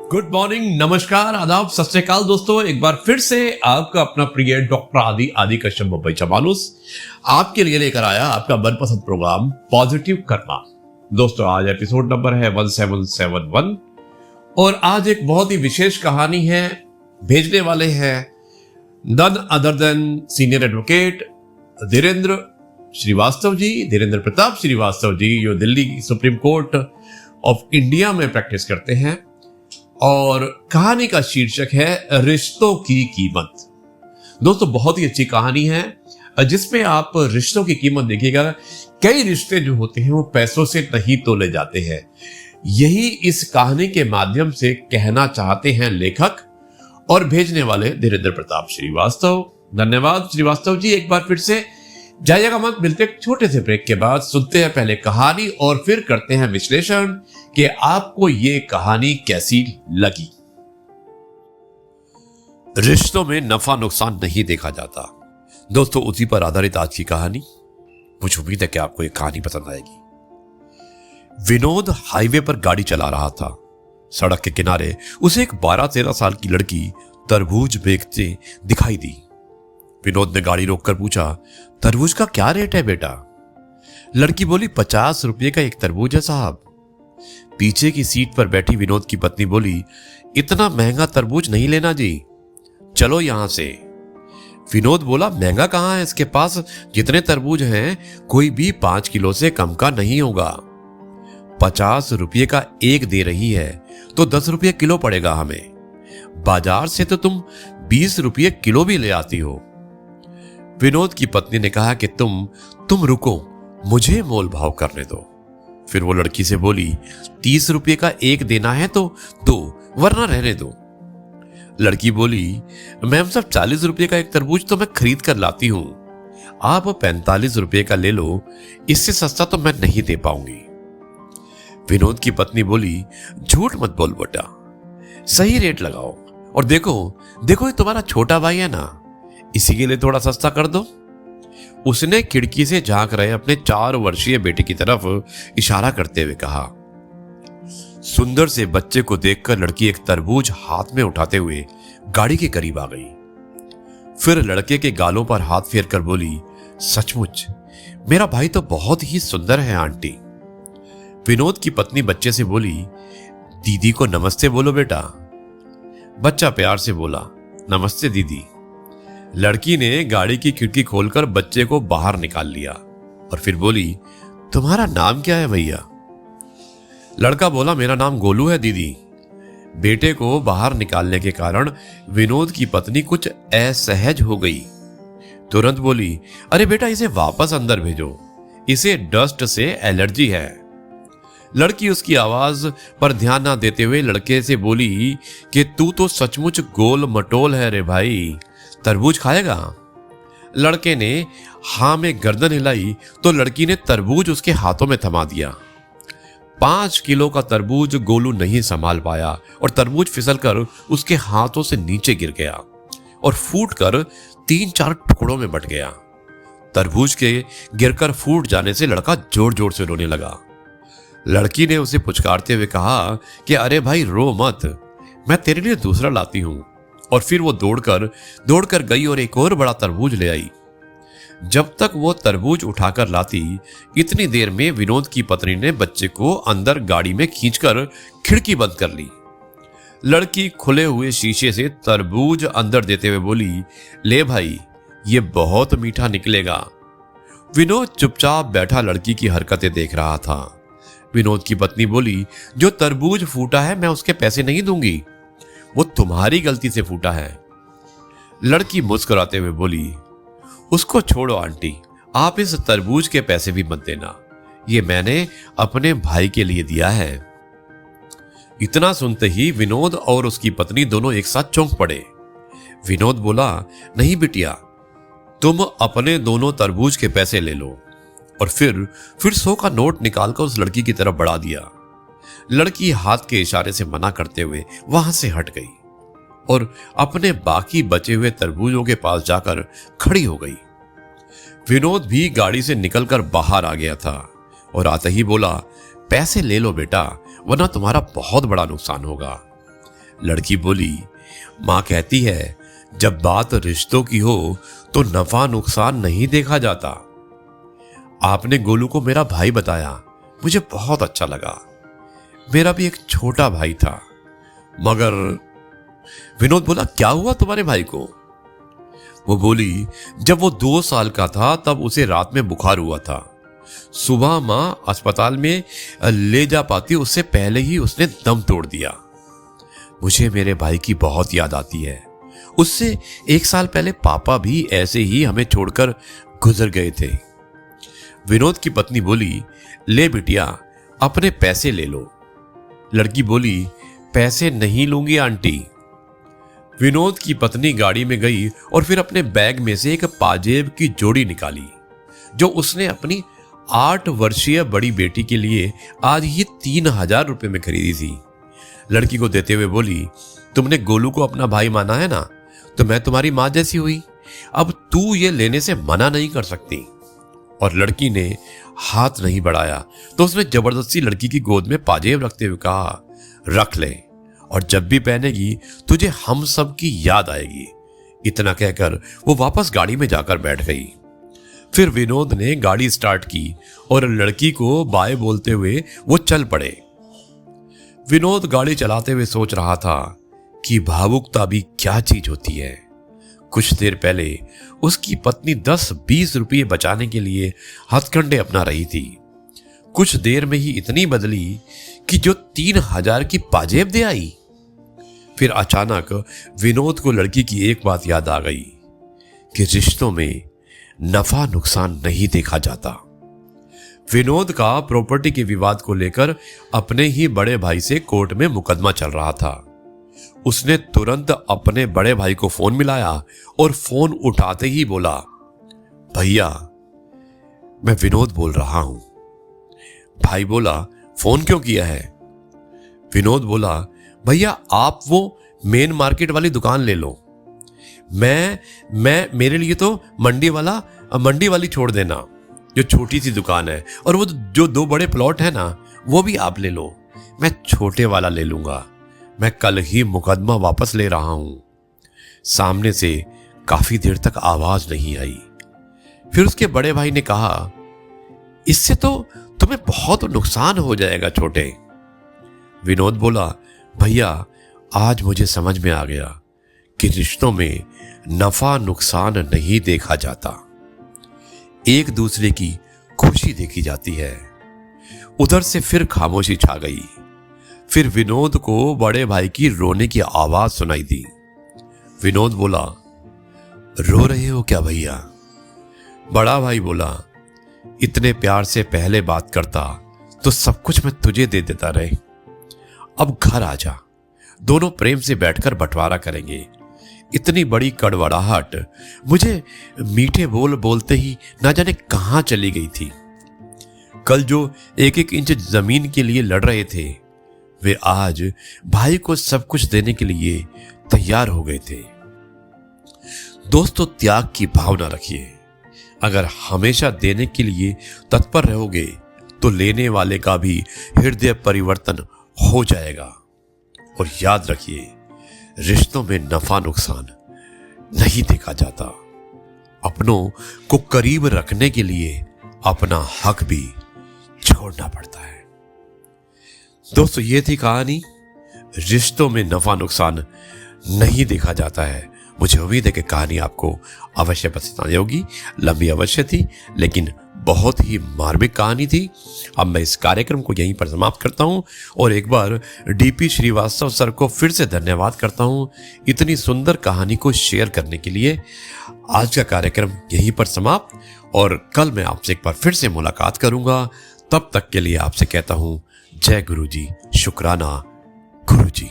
Good morning, नमस्कार, आदाब, सत श्री अकाल दोस्तों। एक बार फिर से आपका अपना प्रिय डॉक्टर आदि कश्यप मुंबई चमानुस आपके लिए लेकर आया आपका मनपसंद प्रोग्राम पॉजिटिव कर्मा। दोस्तों आज एपिसोड नंबर है 1771 और आज एक बहुत ही विशेष कहानी है। भेजने वाले हैं none other than senior advocate Dhirendra Srivastava ji, Dhirendra Pratap Srivastava ji, जो Delhi supreme court of India में प्रैक्टिस करते हैं। और कहानी का शीर्षक है रिश्तों की कीमत। दोस्तों बहुत ही अच्छी कहानी है जिसमें आप रिश्तों की कीमत देखिएगा। कई रिश्ते जो होते हैं वो पैसों से नहीं तोले जाते हैं। यही इस कहानी के माध्यम से कहना चाहते हैं लेखक और भेजने वाले धीरेन्द्र प्रताप श्रीवास्तव। धन्यवाद श्रीवास्तव जी। एक बार फिर से जाइएगा मत। मिलते एक छोटे से ब्रेक के बाद सुनते हैं पहले कहानी और फिर करते हैं विश्लेषण कि आपको ये कहानी कैसी लगी। रिश्तों में नफा नुकसान नहीं देखा जाता। दोस्तों उसी पर आधारित आज की कहानी। मुझे उम्मीद है कि आपको ये कहानी पसंद आएगी। विनोद हाईवे पर गाड़ी चला रहा था। सड़क के किनारे उसे एक 12-13 साल की लड़की तरबूज बेचते दिखाई दी। विनोद ने गाड़ी रोककर पूछा, तरबूज का क्या रेट है बेटा? लड़की बोली, 50 रुपये का एक तरबूज है साहब। पीछे की सीट पर बैठी विनोद की पत्नी बोली, इतना महंगा तरबूज नहीं लेना जी, चलो यहां से। विनोद बोला, महंगा कहां है, इसके पास जितने तरबूज हैं कोई भी 5 किलो से कम का नहीं होगा। 50 रुपये का एक दे रही है तो 10 रुपये किलो पड़ेगा हमें। बाजार से तो तुम 20 रुपये किलो भी ले आती हो। विनोद की पत्नी ने कहा कि तुम रुको, मुझे मोल भाव करने दो। फिर वो लड़की से बोली, 30 रुपये का एक देना है तो दो, वरना रहने दो। लड़की बोली, मैम साहब 40 रुपये का एक तरबूज तो मैं खरीद कर लाती हूं, आप 45 रुपये का ले लो, इससे सस्ता तो मैं नहीं दे पाऊंगी। विनोद की पत्नी बोली, झूठ मत बोल बेटा, सही रेट लगाओ। और देखो ये तुम्हारा छोटा भाई है ना, इसी के लिए थोड़ा सस्ता कर दो। उसने खिड़की से झांक रहे अपने 4 वर्षीय बेटे की तरफ इशारा करते हुए कहा। सुंदर से बच्चे को देखकर लड़की एक तरबूज हाथ में उठाते हुए गाड़ी के करीब आ गई। फिर लड़के के गालों पर हाथ फेरकर बोली, सचमुच मेरा भाई तो बहुत ही सुंदर है आंटी। विनोद की पत्नी बच्चे से बोली, दीदी को नमस्ते बोलो बेटा। बच्चा प्यार से बोला, नमस्ते दीदी। लड़की ने गाड़ी की खिड़की खोलकर बच्चे को बाहर निकाल लिया और फिर बोली, तुम्हारा नाम क्या है भैया? लड़का बोला, मेरा नाम गोलू है दीदी। बेटे को बाहर निकालने के कारण विनोद की पत्नी कुछ असहज हो गई। तुरंत बोली, अरे बेटा इसे वापस अंदर भेजो, इसे डस्ट से एलर्जी है। लड़की उसकी आवाज पर ध्यान ना देते हुए लड़के से बोली कि तू तो सचमुच गोल मटोल है रे भाई, तरबूज खाएगा? लड़के ने हां में गर्दन हिलाई तो लड़की ने तरबूज उसके हाथों में थमा दिया। 5 किलो का तरबूज गोलू नहीं संभाल पाया और तरबूज फिसलकर उसके हाथों से नीचे गिर गया और फूटकर 3-4 टुकड़ों में बट गया। तरबूज के गिरकर फूट जाने से लड़का जोर जोर से रोने लगा। लड़की ने उसे पुचकारते हुए कहा कि अरे भाई रो मत, मैं तेरे लिए दूसरा लाती हूं। और फिर वो दौड़कर गई और एक और बड़ा तरबूज ले आई। जब तक वो तरबूज उठाकर लाती, इतनी देर में विनोद की पत्नी ने बच्चे को अंदर गाड़ी में खींचकर खिड़की बंद कर ली। लड़की खुले हुए शीशे से तरबूज अंदर देते हुए बोली, ले भाई ये बहुत मीठा निकलेगा। विनोद चुपचाप बैठा लड़की की हरकतें देख रहा था। विनोद की पत्नी बोली, जो तरबूज फूटा है मैं उसके पैसे नहीं दूंगी, वो तुम्हारी गलती से फूटा है। लड़की मुस्कुराते हुए बोली, उसको छोड़ो आंटी, आप इस तरबूज के पैसे भी मत देना, ये मैंने अपने भाई के लिए दिया है। इतना सुनते ही विनोद और उसकी पत्नी दोनों एक साथ चौंक पड़े। विनोद बोला, नहीं बिटिया, तुम अपने दोनों तरबूज के पैसे ले लो। और फिर 100 का नोट निकालकर उस लड़की की तरफ बढ़ा दिया। लड़की हाथ के इशारे से मना करते हुए वहां से हट गई और अपने बाकी बचे हुए तरबूजों के पास जाकर खड़ी हो गई। विनोद भी गाड़ी से निकलकर बाहर आ गया था और आते ही बोला, पैसे ले लो बेटा, वरना तुम्हारा बहुत बड़ा नुकसान होगा। लड़की बोली, माँ कहती है जब बात रिश्तों की हो तो नफा नुकसान नहीं देखा जाता। आपने गोलू को मेरा भाई बताया, मुझे बहुत अच्छा लगा। मेरा भी एक छोटा भाई था। मगर विनोद बोला, क्या हुआ तुम्हारे भाई को? वो बोली, जब वो 2 साल का था तब उसे रात में बुखार हुआ था। सुबह माँ अस्पताल में ले जा पाती, उससे पहले ही उसने दम तोड़ दिया। मुझे मेरे भाई की बहुत याद आती है। उससे 1 साल पहले पापा भी ऐसे ही हमें छोड़कर गुजर गए थे। विनोद की पत्नी बोली, ले बिटिया अपने पैसे ले लो। लड़की बोली, पैसे नहीं लूंगी आंटी। विनोद की पत्नी गाड़ी में गई और फिर अपने बैग में से एक पाजेब की जोड़ी निकाली जो उसने अपनी 8 वर्षीय बड़ी बेटी के लिए आज ही 3000 रुपए में खरीदी थी। लड़की को देते हुए बोली, तुमने गोलू को अपना भाई माना है ना, तो मैं तुम्हारी माँ जैसी हुई। अब तू ये लेने से मना नहीं कर सकती। और लड़की ने हाथ नहीं बढ़ाया तो उसने जबरदस्ती लड़की की गोद में पाजेब रखते हुए कहा, रख ले और जब भी पहनेगी तुझे हम सब की याद आएगी। इतना कहकर वो वापस गाड़ी में जाकर बैठ गई। फिर विनोद ने गाड़ी स्टार्ट की और लड़की को बाय बोलते हुए वो चल पड़े। विनोद गाड़ी चलाते हुए सोच रहा था कि भावुकता भी क्या चीज होती है। कुछ देर पहले उसकी पत्नी 10-20 रुपये बचाने के लिए हथकंडे अपना रही थी। कुछ देर में ही इतनी बदली कि जो 3000 की पाजेब दे आई। फिर अचानक विनोद को लड़की की एक बात याद आ गई कि रिश्तों में नफा नुकसान नहीं देखा जाता। विनोद का प्रॉपर्टी के विवाद को लेकर अपने ही बड़े भाई से कोर्ट में मुकदमा चल रहा था। उसने तुरंत अपने बड़े भाई को फोन मिलाया और फोन उठाते ही बोला, भैया मैं विनोद बोल रहा हूं। भाई बोला, फोन क्यों किया है? विनोद बोला, भैया आप वो मेन मार्केट वाली दुकान ले लो। मैं मेरे लिए तो मंडी वाली छोड़ देना, जो छोटी सी दुकान है, और वो जो 2 बड़े प्लॉट है ना वो भी आप ले लो। मैं छोटे वाला ले लूंगा। मैं कल ही मुकदमा वापस ले रहा हूं। सामने से काफी देर तक आवाज नहीं आई। फिर उसके बड़े भाई ने कहा, इससे तो तुम्हें बहुत नुकसान हो जाएगा छोटे। विनोद बोला, भैया आज मुझे समझ में आ गया कि रिश्तों में नफा नुकसान नहीं देखा जाता, एक दूसरे की खुशी देखी जाती है। उधर से फिर खामोशी छा गई। फिर विनोद को बड़े भाई की रोने की आवाज सुनाई दी। विनोद बोला, रो रहे हो क्या भैया? बड़ा भाई बोला, इतने प्यार से पहले बात करता तो सब कुछ मैं तुझे दे देता रहे। अब घर आ जा, दोनों प्रेम से बैठकर बंटवारा करेंगे। इतनी बड़ी कड़वड़ाहट मुझे मीठे बोल बोलते ही ना जाने कहां चली गई थी। कल जो 1-1 इंच जमीन के लिए लड़ रहे थे, वे आज भाई को सब कुछ देने के लिए तैयार हो गए थे। दोस्तों, त्याग की भावना रखिए। अगर हमेशा देने के लिए तत्पर रहोगे तो लेने वाले का भी हृदय परिवर्तन हो जाएगा। और याद रखिए, रिश्तों में नफा नुकसान नहीं देखा जाता। अपनों को करीब रखने के लिए अपना हक भी छोड़ना पड़ता है। दोस्तों, ये थी कहानी, रिश्तों में नफा नुकसान नहीं देखा जाता है। मुझे उम्मीद है कि कहानी आपको अवश्य पसंद आई होगी। लंबी अवश्य थी, लेकिन बहुत ही मार्मिक कहानी थी। अब मैं इस कार्यक्रम को यहीं पर समाप्त करता हूं और एक बार डीपी श्रीवास्तव सर को फिर से धन्यवाद करता हूं इतनी सुंदर कहानी को शेयर करने के लिए। आज का कार्यक्रम यहीं पर समाप्त, और कल मैं आपसे एक बार फिर से मुलाकात करूंगा। तब तक के लिए आपसे कहता हूं, जय गुरु जी, शुक्राना गुरु जी।